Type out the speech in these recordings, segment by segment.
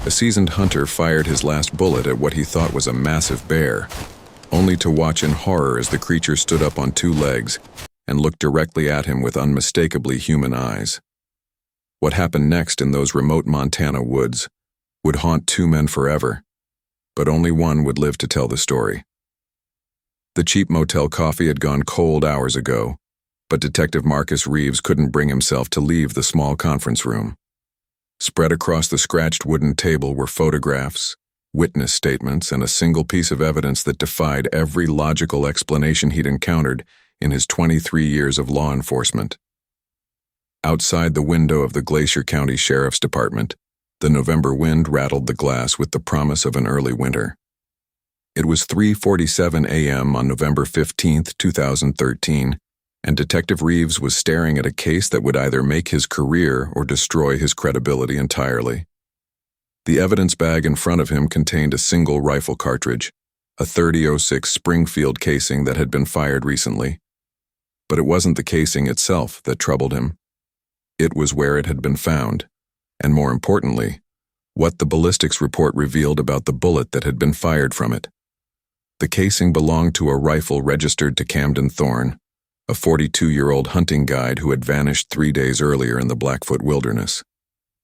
A seasoned hunter fired his last bullet at what he thought was a massive bear, only to watch in horror as the creature stood up on two legs and looked directly at him with unmistakably human eyes. What happened next in those remote Montana woods would haunt two men forever, but only one would live to tell the story. The cheap motel coffee had gone cold hours ago, but Detective Marcus Reeves couldn't bring himself to leave the small conference room. Spread across the scratched wooden table were photographs, witness statements, and a single piece of evidence that defied every logical explanation he'd encountered in his 23 years of law enforcement. Outside the window of the Glacier County Sheriff's Department, the November wind rattled the glass with the promise of an early winter. It was 3:47 a.m. on November 15, 2013, and Detective Reeves was staring at a case that would either make his career or destroy his credibility entirely. The evidence bag in front of him contained a single rifle cartridge, a .30-06 Springfield casing that had been fired recently. But it wasn't the casing itself that troubled him. It was where it had been found, and more importantly, what the ballistics report revealed about the bullet that had been fired from it. The casing belonged to a rifle registered to Camden Thorne, a 42-year-old hunting guide who had vanished 3 days earlier in the Blackfoot wilderness.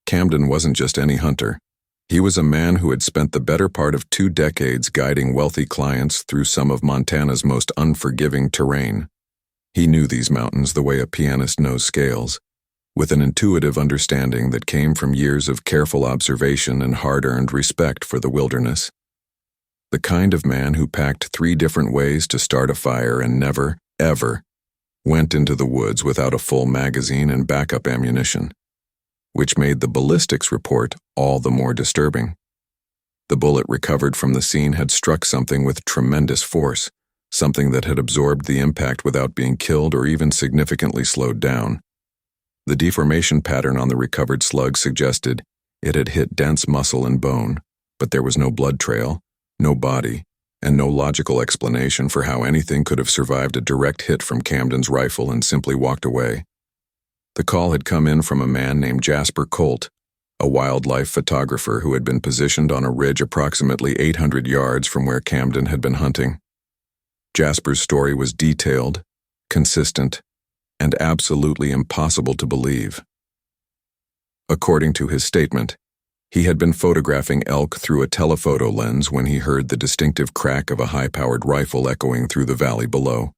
Camden wasn't just any hunter. He was a man who had spent the better part of 2 decades guiding wealthy clients through some of Montana's most unforgiving terrain. He knew these mountains the way a pianist knows scales, with an intuitive understanding that came from years of careful observation and hard-earned respect for the wilderness. The kind of man who packed 3 different ways to start a fire and never, ever, went into the woods without a full magazine and backup ammunition, which made the ballistics report all the more disturbing. The bullet recovered from the scene had struck something with tremendous force, something that had absorbed the impact without being killed or even significantly slowed down. The deformation pattern on the recovered slug suggested it had hit dense muscle and bone, but there was no blood trail, no body, and no logical explanation for how anything could have survived a direct hit from Camden's rifle and simply walked away. The call had come in from a man named Jasper Colt, a wildlife photographer who had been positioned on a ridge approximately 800 yards from where Camden had been hunting. Jasper's story was detailed, consistent, and absolutely impossible to believe. According to his statement, he had been photographing elk through a telephoto lens when he heard the distinctive crack of a high-powered rifle echoing through the valley below.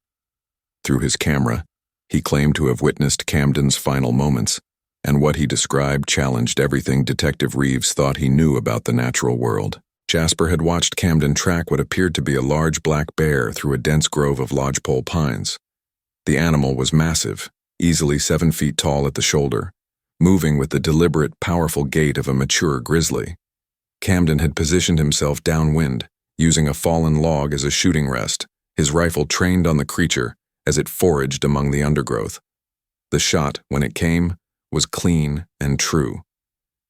Through his camera, he claimed to have witnessed Camden's final moments, and what he described challenged everything Detective Reeves thought he knew about the natural world. Jasper had watched Camden track what appeared to be a large black bear through a dense grove of lodgepole pines. The animal was massive, easily 7 feet tall at the shoulder, moving with the deliberate, powerful gait of a mature grizzly. Camden had positioned himself downwind, using a fallen log as a shooting rest, his rifle trained on the creature as it foraged among the undergrowth. The shot, when it came, was clean and true.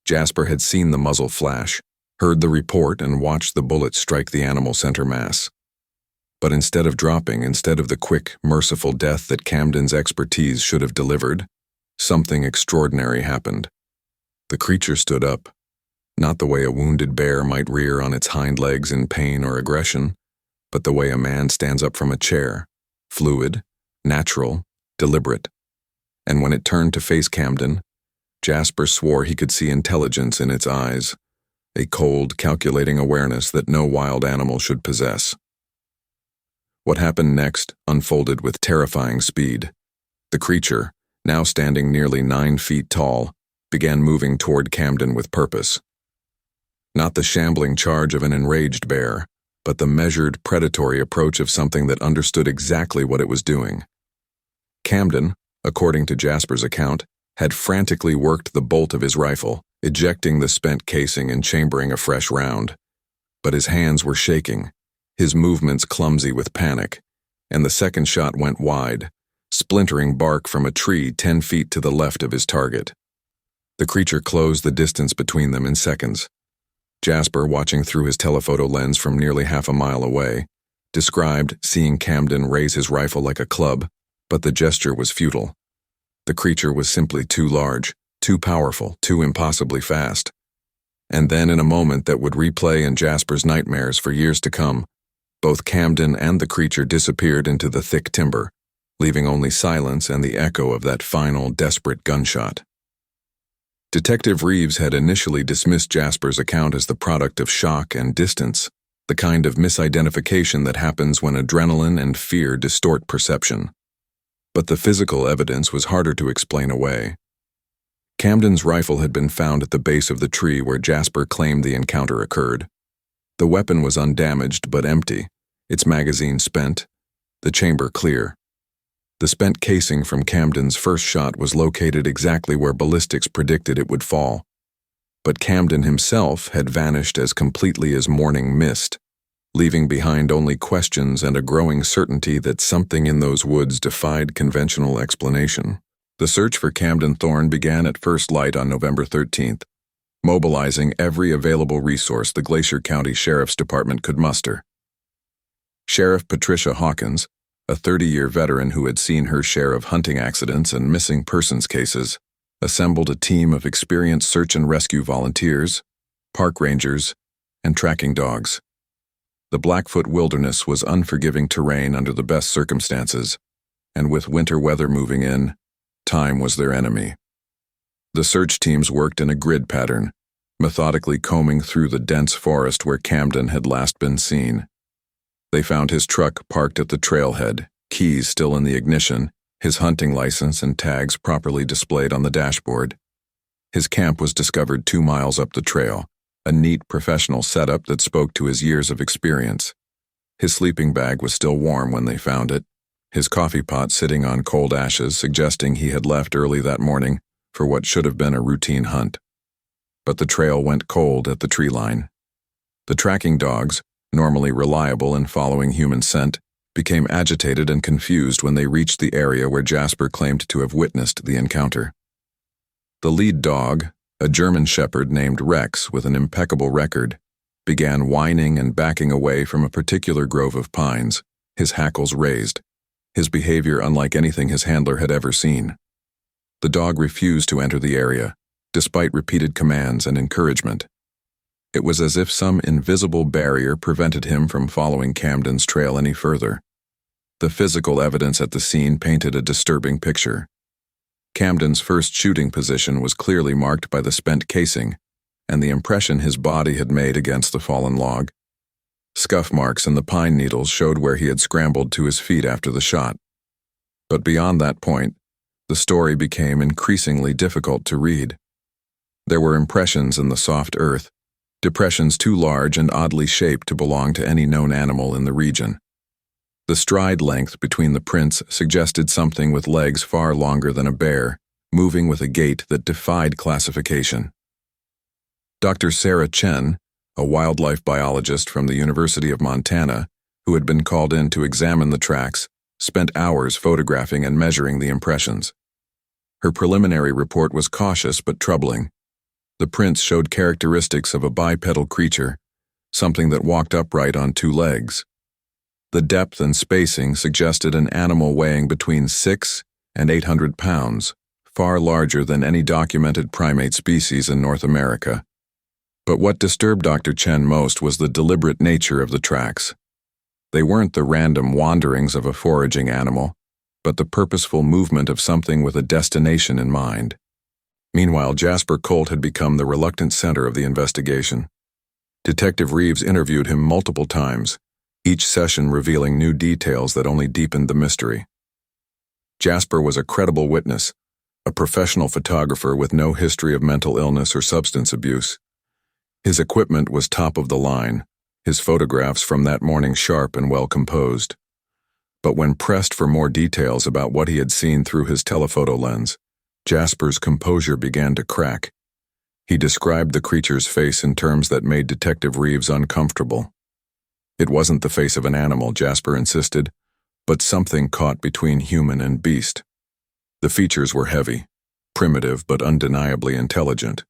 Jasper had seen the muzzle flash, heard the report, and watched the bullet strike the animal center mass. But instead of the quick, merciful death that Camden's expertise should have delivered, something extraordinary happened. The creature stood up, not the way a wounded bear might rear on its hind legs in pain or aggression, but the way a man stands up from a chair, fluid, natural, deliberate. And when it turned to face Camden, Jasper swore he could see intelligence in its eyes, a cold, calculating awareness that no wild animal should possess. What happened next unfolded with terrifying speed. The creature, now standing nearly 9 feet tall, began moving toward Camden with purpose. Not the shambling charge of an enraged bear, but the measured, predatory approach of something that understood exactly what it was doing. Camden, according to Jasper's account, had frantically worked the bolt of his rifle, ejecting the spent casing and chambering a fresh round. But his hands were shaking, his movements clumsy with panic, and the second shot went wide, splintering bark from a tree 10 feet to the left of his target. The creature closed the distance between them in seconds. Jasper, watching through his telephoto lens from nearly half a mile away, described seeing Camden raise his rifle like a club, but the gesture was futile. The creature was simply too large, too powerful, too impossibly fast. And then, in a moment that would replay in Jasper's nightmares for years to come, both Camden and the creature disappeared into the thick timber, leaving only silence and the echo of that final, desperate gunshot. Detective Reeves had initially dismissed Jasper's account as the product of shock and distance, the kind of misidentification that happens when adrenaline and fear distort perception. But the physical evidence was harder to explain away. Camden's rifle had been found at the base of the tree where Jasper claimed the encounter occurred. The weapon was undamaged but empty, its magazine spent, the chamber clear. The spent casing from Camden's first shot was located exactly where ballistics predicted it would fall. But Camden himself had vanished as completely as morning mist, leaving behind only questions and a growing certainty that something in those woods defied conventional explanation. The search for Camden Thorne began at first light on November 13th, mobilizing every available resource the Glacier County Sheriff's Department could muster. Sheriff Patricia Hawkins, a 30-year veteran who had seen her share of hunting accidents and missing persons cases, assembled a team of experienced search and rescue volunteers, park rangers, and tracking dogs. The Blackfoot wilderness was unforgiving terrain under the best circumstances, and with winter weather moving in, time was their enemy. The search teams worked in a grid pattern, methodically combing through the dense forest where Camden had last been seen. They found his truck parked at the trailhead, keys still in the ignition, his hunting license and tags properly displayed on the dashboard. His camp was discovered 2 miles up the trail, a neat professional setup that spoke to his years of experience. His sleeping bag was still warm when they found it, his coffee pot sitting on cold ashes suggesting he had left early that morning for what should have been a routine hunt. But the trail went cold at the tree line. The tracking dogs, normally reliable in following human scent, became agitated and confused when they reached the area where Jasper claimed to have witnessed the encounter. The lead dog, a German shepherd named Rex with an impeccable record, began whining and backing away from a particular grove of pines, his hackles raised, his behavior unlike anything his handler had ever seen. The dog refused to enter the area, despite repeated commands and encouragement. It was as if some invisible barrier prevented him from following Camden's trail any further. The physical evidence at the scene painted a disturbing picture. Camden's first shooting position was clearly marked by the spent casing and the impression his body had made against the fallen log. Scuff marks in the pine needles showed where he had scrambled to his feet after the shot. But beyond that point, the story became increasingly difficult to read. There were impressions in the soft earth, depressions too large and oddly shaped to belong to any known animal in the region. The stride length between the prints suggested something with legs far longer than a bear, moving with a gait that defied classification. Dr. Sarah Chen, a wildlife biologist from the University of Montana, who had been called in to examine the tracks, spent hours photographing and measuring the impressions. Her preliminary report was cautious but troubling. The prints showed characteristics of a bipedal creature, something that walked upright on 2 legs. The depth and spacing suggested an animal weighing between 6 and 800 pounds, far larger than any documented primate species in North America. But what disturbed Dr. Chen most was the deliberate nature of the tracks. They weren't the random wanderings of a foraging animal, but the purposeful movement of something with a destination in mind. Meanwhile, Jasper Colt had become the reluctant center of the investigation. Detective Reeves interviewed him multiple times, each session revealing new details that only deepened the mystery. Jasper was a credible witness, a professional photographer with no history of mental illness or substance abuse. His equipment was top of the line, his photographs from that morning sharp and well composed. But when pressed for more details about what he had seen through his telephoto lens, Jasper's composure began to crack. He described the creature's face in terms that made Detective Reeves uncomfortable. It wasn't the face of an animal, Jasper insisted, but something caught between human and beast. The features were heavy, primitive but undeniably intelligent.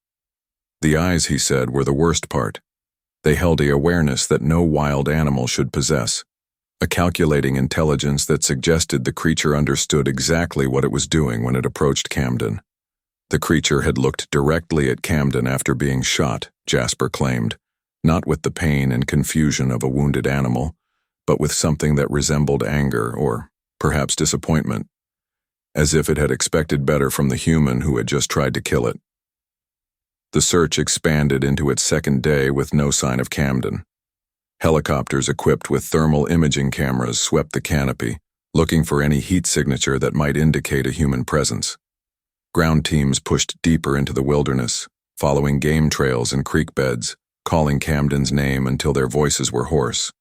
The eyes, he said, were the worst part. They held the awareness that no wild animal should possess, a calculating intelligence that suggested the creature understood exactly what it was doing when it approached Camden. The creature had looked directly at Camden after being shot, Jasper claimed, not with the pain and confusion of a wounded animal, but with something that resembled anger or perhaps disappointment, as if it had expected better from the human who had just tried to kill it. The search expanded into its second day with no sign of Camden. Helicopters equipped with thermal imaging cameras swept the canopy, looking for any heat signature that might indicate a human presence. Ground teams pushed deeper into the wilderness, following game trails and creek beds, calling Camden's name until their voices were hoarse.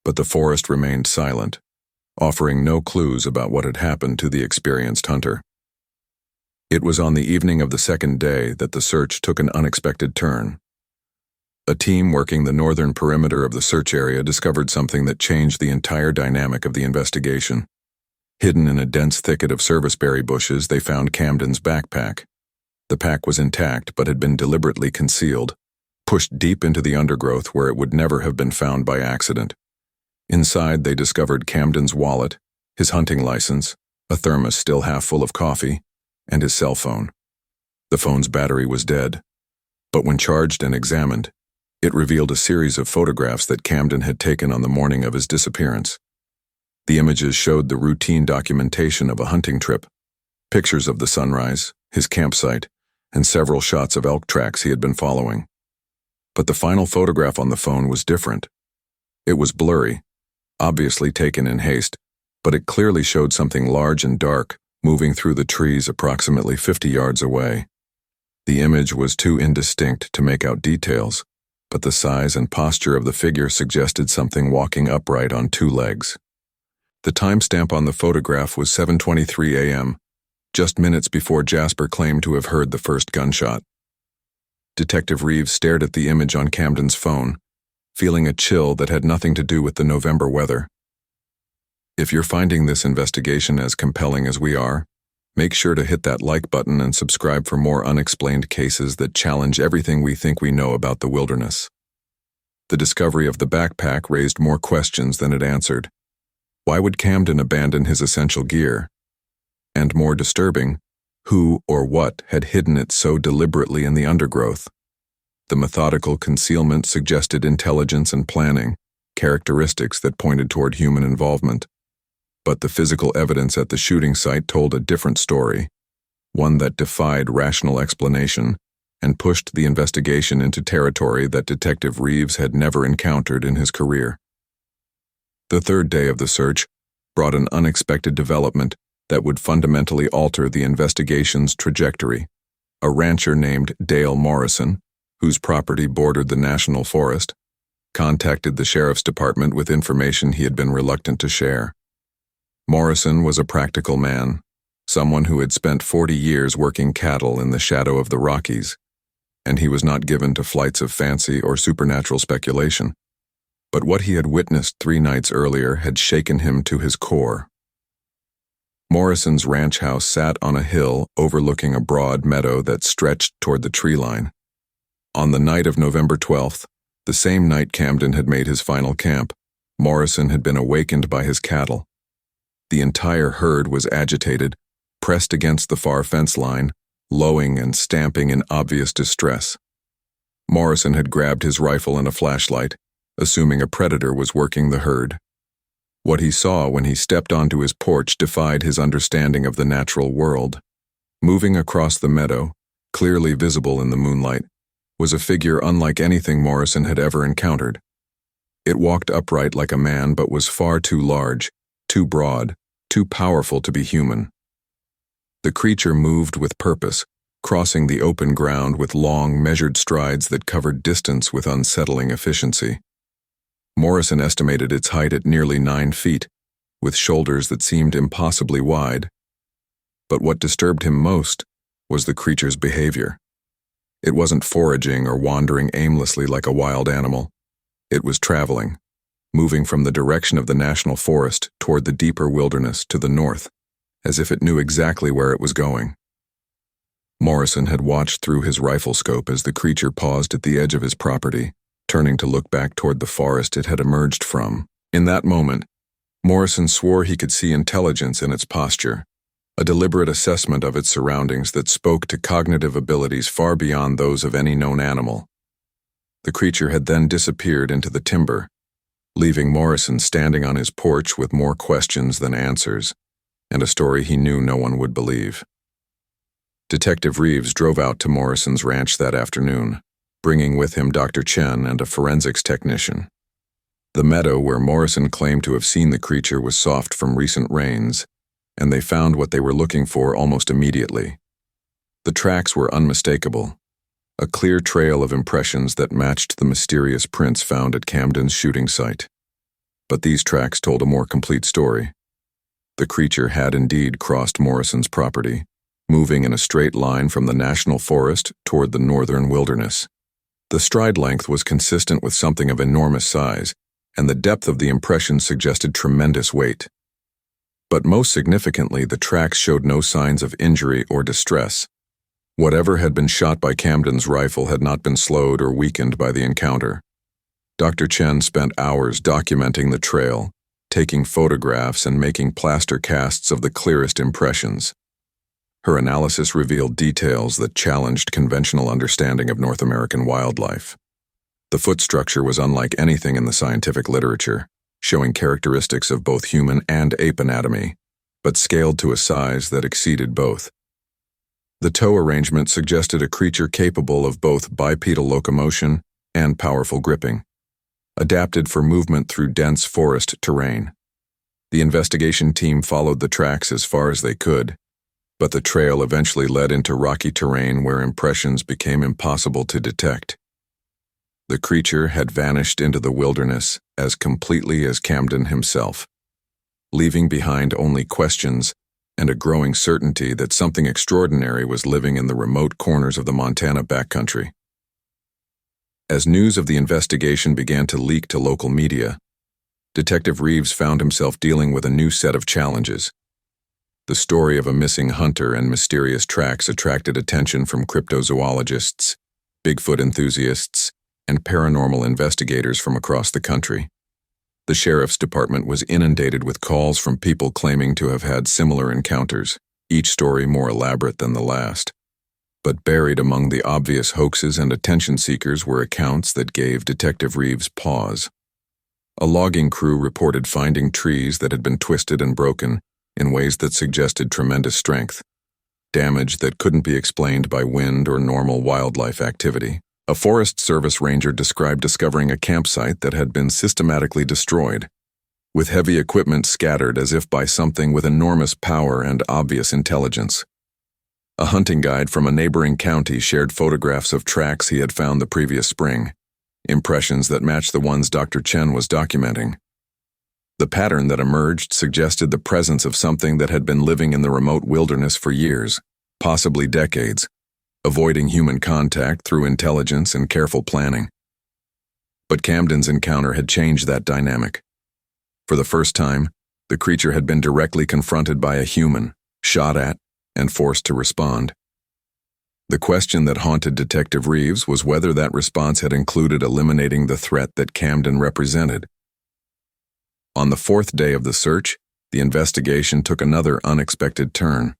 But the forest remained silent, offering no clues about what had happened to the experienced hunter. It was on the evening of the second day that the search took an unexpected turn. A team working the northern perimeter of the search area discovered something that changed the entire dynamic of the investigation. Hidden in a dense thicket of serviceberry bushes, they found Camden's backpack. The pack was intact but had been deliberately concealed, pushed deep into the undergrowth where it would never have been found by accident. Inside, they discovered Camden's wallet, his hunting license, a thermos still half full of coffee, and his cell phone. The phone's battery was dead, but when charged and examined, it revealed a series of photographs that Camden had taken on the morning of his disappearance. The images showed the routine documentation of a hunting trip, pictures of the sunrise, his campsite, and several shots of elk tracks he had been following. But the final photograph on the phone was different. It was blurry, obviously taken in haste, but it clearly showed something large and dark moving through the trees approximately 50 yards away. The image was too indistinct to make out details, but the size and posture of the figure suggested something walking upright on two legs. The timestamp on the photograph was 7:23 a.m., just minutes before Jasper claimed to have heard the first gunshot. Detective Reeves stared at the image on Camden's phone, feeling a chill that had nothing to do with the November weather. If you're finding this investigation as compelling as we are, make sure to hit that like button and subscribe for more unexplained cases that challenge everything we think we know about the wilderness. The discovery of the backpack raised more questions than it answered. Why would Camden abandon his essential gear? And more disturbing, who or what had hidden it so deliberately in the undergrowth? The methodical concealment suggested intelligence and planning, characteristics that pointed toward human involvement. But the physical evidence at the shooting site told a different story, one that defied rational explanation and pushed the investigation into territory that Detective Reeves had never encountered in his career. The third day of the search brought an unexpected development that would fundamentally alter the investigation's trajectory. A rancher named Dale Morrison, whose property bordered the national forest, contacted the sheriff's department with information he had been reluctant to share. Morrison was a practical man, someone who had spent 40 years working cattle in the shadow of the Rockies, and he was not given to flights of fancy or supernatural speculation. But what he had witnessed 3 nights earlier had shaken him to his core. Morrison's ranch house sat on a hill overlooking a broad meadow that stretched toward the tree line. On the night of November 12th, the same night Camden had made his final camp, Morrison had been awakened by his cattle. The entire herd was agitated, pressed against the far fence line, lowing and stamping in obvious distress. Morrison had grabbed his rifle and a flashlight, assuming a predator was working the herd. What he saw when he stepped onto his porch defied his understanding of the natural world. Moving across the meadow, clearly visible in the moonlight, was a figure unlike anything Morrison had ever encountered. It walked upright like a man but was far too large, too broad, too powerful to be human. The creature moved with purpose, crossing the open ground with long, measured strides that covered distance with unsettling efficiency. Morrison estimated its height at nearly 9 feet, with shoulders that seemed impossibly wide. But what disturbed him most was the creature's behavior. It wasn't foraging or wandering aimlessly like a wild animal. It was traveling, moving from the direction of the national forest toward the deeper wilderness to the north, as if it knew exactly where it was going. Morrison had watched through his rifle scope as the creature paused at the edge of his property, turning to look back toward the forest it had emerged from. In that moment, Morrison swore he could see intelligence in its posture, a deliberate assessment of its surroundings that spoke to cognitive abilities far beyond those of any known animal. The creature had then disappeared into the timber, leaving Morrison standing on his porch with more questions than answers, and a story he knew no one would believe. Detective Reeves drove out to Morrison's ranch that afternoon, bringing with him Dr. Chen and a forensics technician. The meadow where Morrison claimed to have seen the creature was soft from recent rains, and they found what they were looking for almost immediately. The tracks were unmistakable, a clear trail of impressions that matched the mysterious prints found at Camden's shooting site. But these tracks told a more complete story. The creature had indeed crossed Morrison's property, moving in a straight line from the national forest toward the northern wilderness. The stride length was consistent with something of enormous size, and the depth of the impression suggested tremendous weight. But most significantly, the tracks showed no signs of injury or distress. Whatever had been shot by Camden's rifle had not been slowed or weakened by the encounter. Dr. Chen spent hours documenting the trail, taking photographs and making plaster casts of the clearest impressions. Her analysis revealed details that challenged conventional understanding of North American wildlife. The foot structure was unlike anything in the scientific literature, showing characteristics of both human and ape anatomy, but scaled to a size that exceeded both. The toe arrangement suggested a creature capable of both bipedal locomotion and powerful gripping, adapted for movement through dense forest terrain. The investigation team followed the tracks as far as they could, but the trail eventually led into rocky terrain where impressions became impossible to detect. The creature had vanished into the wilderness as completely as Camden himself, leaving behind only questions and a growing certainty that something extraordinary was living in the remote corners of the Montana backcountry. As news of the investigation began to leak to local media, Detective Reeves found himself dealing with a new set of challenges. The story of a missing hunter and mysterious tracks attracted attention from cryptozoologists, Bigfoot enthusiasts, and paranormal investigators from across the country. The sheriff's department was inundated with calls from people claiming to have had similar encounters, each story more elaborate than the last. But buried among the obvious hoaxes and attention seekers were accounts that gave Detective Reeves pause. A logging crew reported finding trees that had been twisted and broken in ways that suggested tremendous strength, damage that couldn't be explained by wind or normal wildlife activity. A Forest Service ranger described discovering a campsite that had been systematically destroyed, with heavy equipment scattered as if by something with enormous power and obvious intelligence. A hunting guide from a neighboring county shared photographs of tracks he had found the previous spring, impressions that matched the ones Dr. Chen was documenting. The pattern that emerged suggested the presence of something that had been living in the remote wilderness for years, possibly decades, avoiding human contact through intelligence and careful planning. But Camden's encounter had changed that dynamic. For the first time, the creature had been directly confronted by a human, shot at, and forced to respond. The question that haunted Detective Reeves was whether that response had included eliminating the threat that Camden represented. On the fourth day of the search, the investigation took another unexpected turn.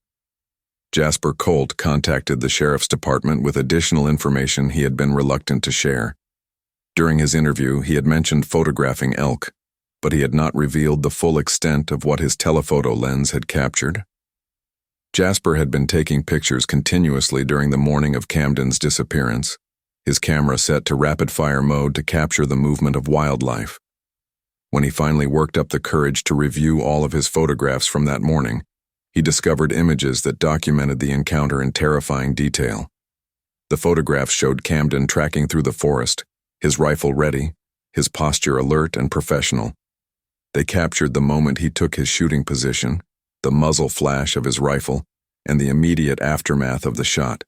Jasper Colt contacted the sheriff's department with additional information he had been reluctant to share. During his interview, he had mentioned photographing elk, but he had not revealed the full extent of what his telephoto lens had captured. Jasper had been taking pictures continuously during the morning of Camden's disappearance, his camera set to rapid-fire mode to capture the movement of wildlife. When he finally worked up the courage to review all of his photographs from that morning, he discovered images that documented the encounter in terrifying detail. The photographs showed Camden tracking through the forest, his rifle ready, his posture alert and professional. They captured the moment he took his shooting position, the muzzle flash of his rifle, and the immediate aftermath of the shot.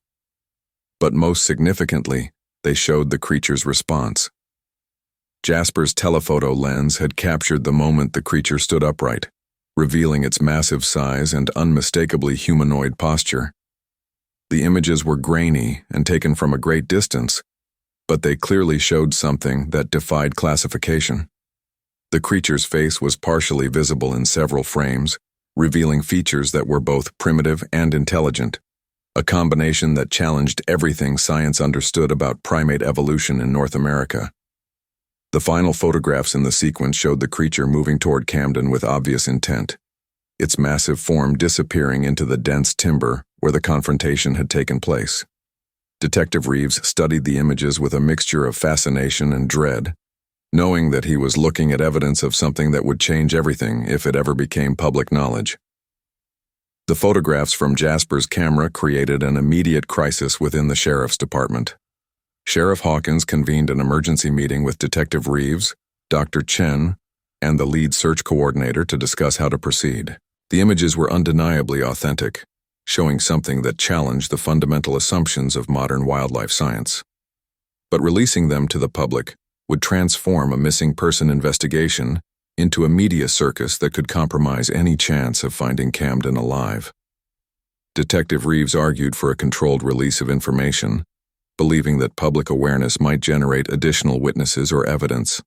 But most significantly, they showed the creature's response. Jasper's telephoto lens had captured the moment the creature stood upright, revealing its massive size and unmistakably humanoid posture. The images were grainy and taken from a great distance, but they clearly showed something that defied classification. The creature's face was partially visible in several frames, revealing features that were both primitive and intelligent, a combination that challenged everything science understood about primate evolution in North America. The final photographs in the sequence showed the creature moving toward Camden with obvious intent, its massive form disappearing into the dense timber where the confrontation had taken place. Detective Reeves studied the images with a mixture of fascination and dread, knowing that he was looking at evidence of something that would change everything if it ever became public knowledge. The photographs from Jasper's camera created an immediate crisis within the sheriff's department. Sheriff Hawkins convened an emergency meeting with Detective Reeves, Dr. Chen, and the lead search coordinator to discuss how to proceed. The images were undeniably authentic, showing something that challenged the fundamental assumptions of modern wildlife science. But releasing them to the public would transform a missing person investigation into a media circus that could compromise any chance of finding Camden alive. Detective Reeves argued for a controlled release of information, believing that public awareness might generate additional witnesses or evidence,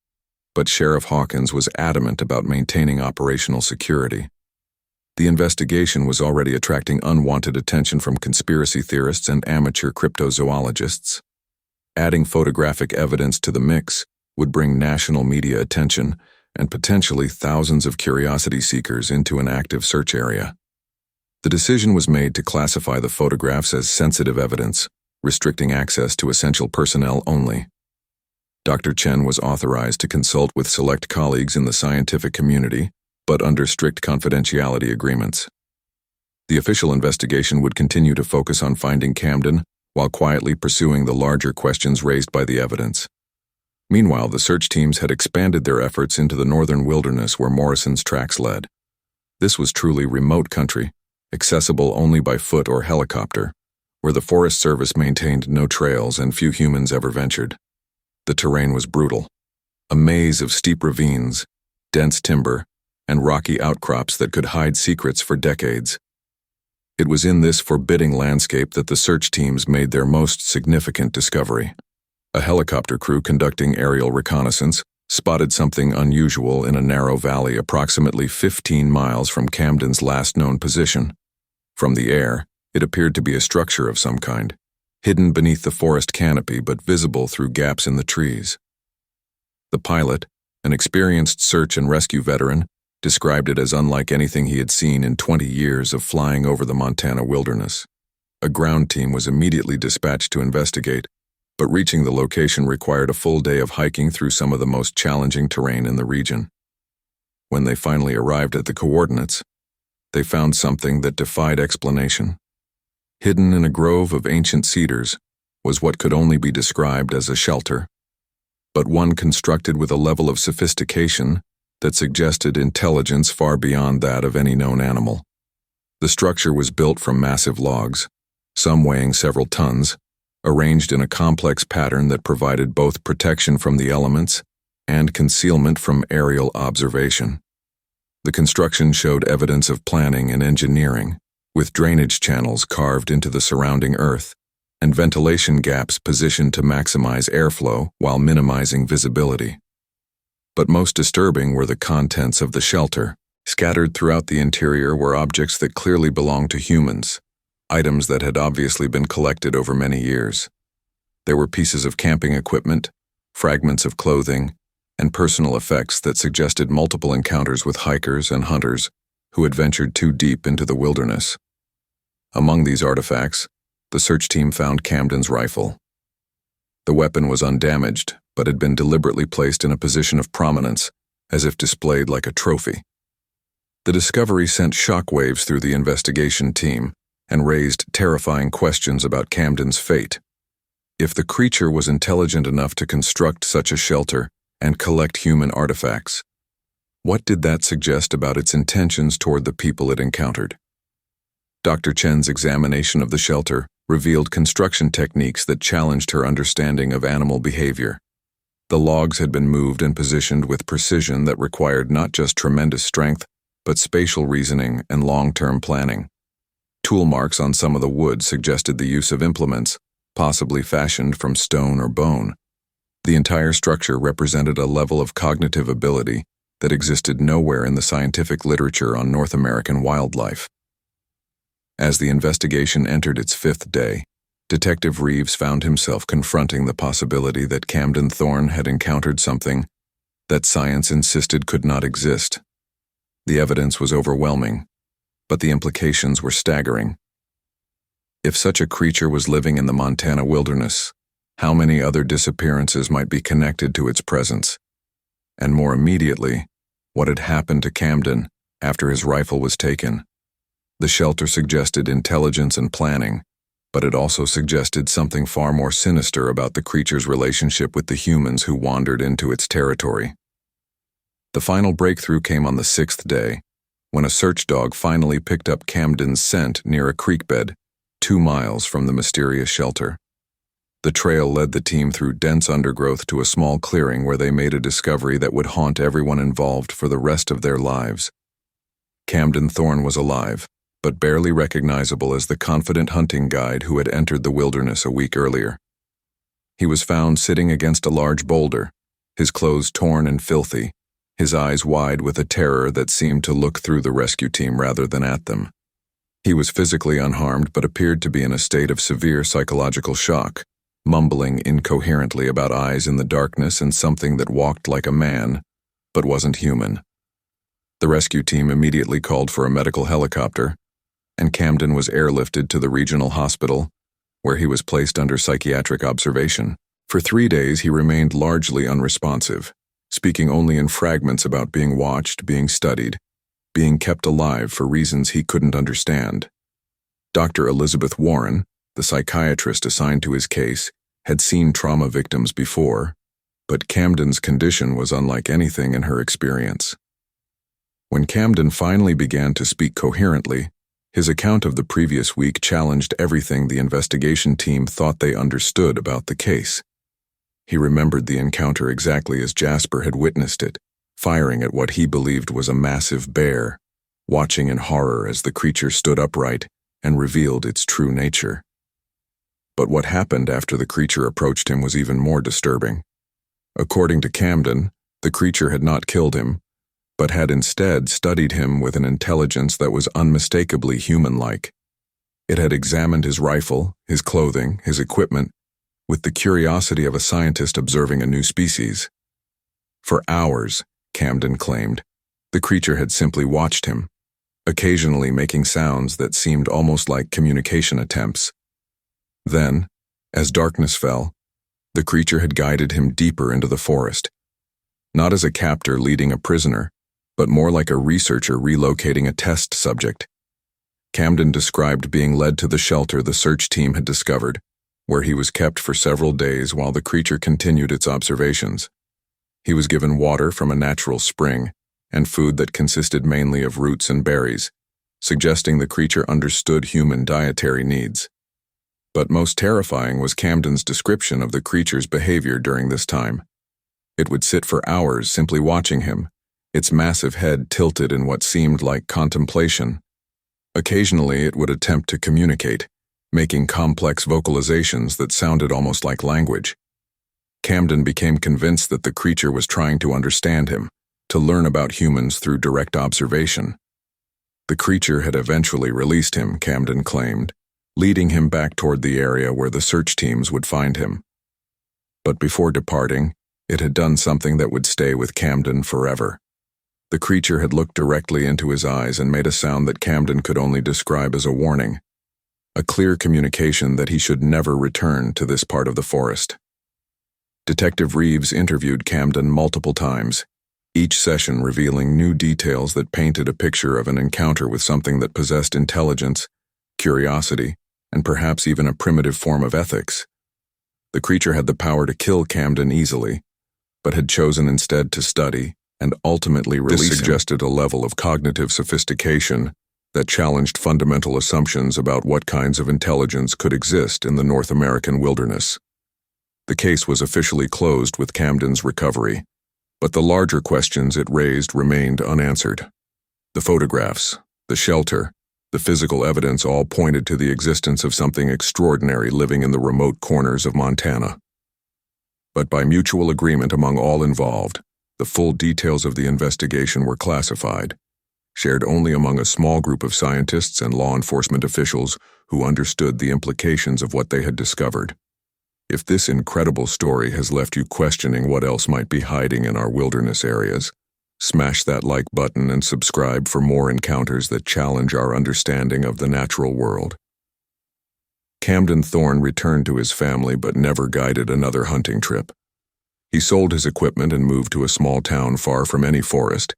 but Sheriff Hawkins was adamant about maintaining operational security. The investigation was already attracting unwanted attention from conspiracy theorists and amateur cryptozoologists. Adding photographic evidence to the mix would bring national media attention and potentially thousands of curiosity seekers into an active search area. The decision was made to classify the photographs as sensitive evidence, restricting access to essential personnel only. Dr. Chen was authorized to consult with select colleagues in the scientific community, but under strict confidentiality agreements. The official investigation would continue to focus on finding Camden while quietly pursuing the larger questions raised by the evidence. Meanwhile, the search teams had expanded their efforts into the northern wilderness where Morrison's tracks led. This was truly remote country, accessible only by foot or helicopter, where the Forest Service maintained no trails and few humans ever ventured. The terrain was brutal, a maze of steep ravines, dense timber, and rocky outcrops that could hide secrets for decades. It was in this forbidding landscape that the search teams made their most significant discovery. A helicopter crew conducting aerial reconnaissance spotted something unusual in a narrow valley approximately 15 miles from Camden's last known position. From the air, it appeared to be a structure of some kind, hidden beneath the forest canopy but visible through gaps in the trees. The pilot, an experienced search and rescue veteran, described it as unlike anything he had seen in 20 years of flying over the Montana wilderness. A ground team was immediately dispatched to investigate, but reaching the location required a full day of hiking through some of the most challenging terrain in the region. When they finally arrived at the coordinates, they found something that defied explanation. Hidden in a grove of ancient cedars was what could only be described as a shelter, but one constructed with a level of sophistication that suggested intelligence far beyond that of any known animal. The structure was built from massive logs, some weighing several tons, arranged in a complex pattern that provided both protection from the elements and concealment from aerial observation. The construction showed evidence of planning and engineering, with drainage channels carved into the surrounding earth and ventilation gaps positioned to maximize airflow while minimizing visibility. But most disturbing were the contents of the shelter. Scattered throughout the interior were objects that clearly belonged to humans, items that had obviously been collected over many years. There were pieces of camping equipment, fragments of clothing, and personal effects that suggested multiple encounters with hikers and hunters who had ventured too deep into the wilderness. Among these artifacts, the search team found Camden's rifle. The weapon was undamaged, but had been deliberately placed in a position of prominence, as if displayed like a trophy. The discovery sent shockwaves through the investigation team and raised terrifying questions about Camden's fate. If the creature was intelligent enough to construct such a shelter and collect human artifacts, what did that suggest about its intentions toward the people it encountered? Dr. Chen's examination of the shelter revealed construction techniques that challenged her understanding of animal behavior. The logs had been moved and positioned with precision that required not just tremendous strength, but spatial reasoning and long-term planning. Tool marks on some of the wood suggested the use of implements, possibly fashioned from stone or bone. The entire structure represented a level of cognitive ability that existed nowhere in the scientific literature on North American wildlife. As the investigation entered its fifth day, Detective Reeves found himself confronting the possibility that Camden Thorne had encountered something that science insisted could not exist. The evidence was overwhelming, but the implications were staggering. If such a creature was living in the Montana wilderness, how many other disappearances might be connected to its presence? And more immediately, what had happened to Camden after his rifle was taken? The shelter suggested intelligence and planning, but it also suggested something far more sinister about the creature's relationship with the humans who wandered into its territory. The final breakthrough came on the sixth day, when a search dog finally picked up Camden's scent near a creek bed, 2 miles from the mysterious shelter. The trail led the team through dense undergrowth to a small clearing where they made a discovery that would haunt everyone involved for the rest of their lives. Camden Thorne was alive, but barely recognizable as the confident hunting guide who had entered the wilderness a week earlier. He was found sitting against a large boulder, his clothes torn and filthy, his eyes wide with a terror that seemed to look through the rescue team rather than at them. He was physically unharmed but appeared to be in a state of severe psychological shock, mumbling incoherently about eyes in the darkness and something that walked like a man, but wasn't human. The rescue team immediately called for a medical helicopter, and Camden was airlifted to the regional hospital, where he was placed under psychiatric observation. For 3 days he remained largely unresponsive, speaking only in fragments about being watched, being studied, being kept alive for reasons he couldn't understand. Dr. Elizabeth Warren, the psychiatrist assigned to his case, had seen trauma victims before, but Camden's condition was unlike anything in her experience. When Camden finally began to speak coherently, his account of the previous week challenged everything the investigation team thought they understood about the case. He remembered the encounter exactly as Jasper had witnessed it, firing at what he believed was a massive bear, watching in horror as the creature stood upright and revealed its true nature. But what happened after the creature approached him was even more disturbing. According to Camden, the creature had not killed him, but had instead studied him with an intelligence that was unmistakably human-like. It had examined his rifle, his clothing, his equipment, with the curiosity of a scientist observing a new species. For hours, Camden claimed, the creature had simply watched him, occasionally making sounds that seemed almost like communication attempts. Then, as darkness fell, the creature had guided him deeper into the forest, not as a captor leading a prisoner, but more like a researcher relocating a test subject. Camden described being led to the shelter the search team had discovered, where he was kept for several days while the creature continued its observations. He was given water from a natural spring and food that consisted mainly of roots and berries, suggesting the creature understood human dietary needs. But most terrifying was Camden's description of the creature's behavior during this time. It would sit for hours simply watching him, its massive head tilted in what seemed like contemplation. Occasionally it would attempt to communicate, making complex vocalizations that sounded almost like language. Camden became convinced that the creature was trying to understand him, to learn about humans through direct observation. The creature had eventually released him, Camden claimed, leading him back toward the area where the search teams would find him. But before departing, it had done something that would stay with Camden forever. The creature had looked directly into his eyes and made a sound that Camden could only describe as a warning, a clear communication that he should never return to this part of the forest. Detective Reeves interviewed Camden multiple times, each session revealing new details that painted a picture of an encounter with something that possessed intelligence, curiosity, and perhaps even a primitive form of ethics. The creature had the power to kill Camden easily, but had chosen instead to study and ultimately release him. This suggested a level of cognitive sophistication that challenged fundamental assumptions about what kinds of intelligence could exist in the North American wilderness. The case was officially closed with Camden's recovery, but the larger questions it raised remained unanswered. The photographs, the shelter, the physical evidence all pointed to the existence of something extraordinary living in the remote corners of Montana. But by mutual agreement among all involved, the full details of the investigation were classified, shared only among a small group of scientists and law enforcement officials who understood the implications of what they had discovered. If this incredible story has left you questioning what else might be hiding in our wilderness areas, smash that like button and subscribe for more encounters that challenge our understanding of the natural world. Camden Thorne returned to his family but never guided another hunting trip. He sold his equipment and moved to a small town far from any forest,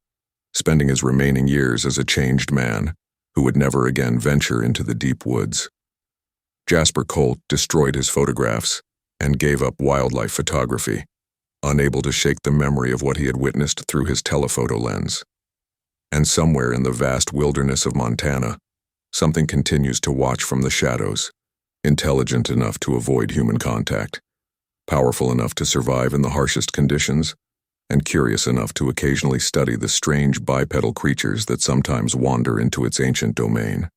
spending his remaining years as a changed man who would never again venture into the deep woods. Jasper Colt destroyed his photographs and gave up wildlife photography, unable to shake the memory of what he had witnessed through his telephoto lens. And somewhere in the vast wilderness of Montana, something continues to watch from the shadows, intelligent enough to avoid human contact, powerful enough to survive in the harshest conditions, and curious enough to occasionally study the strange bipedal creatures that sometimes wander into its ancient domain.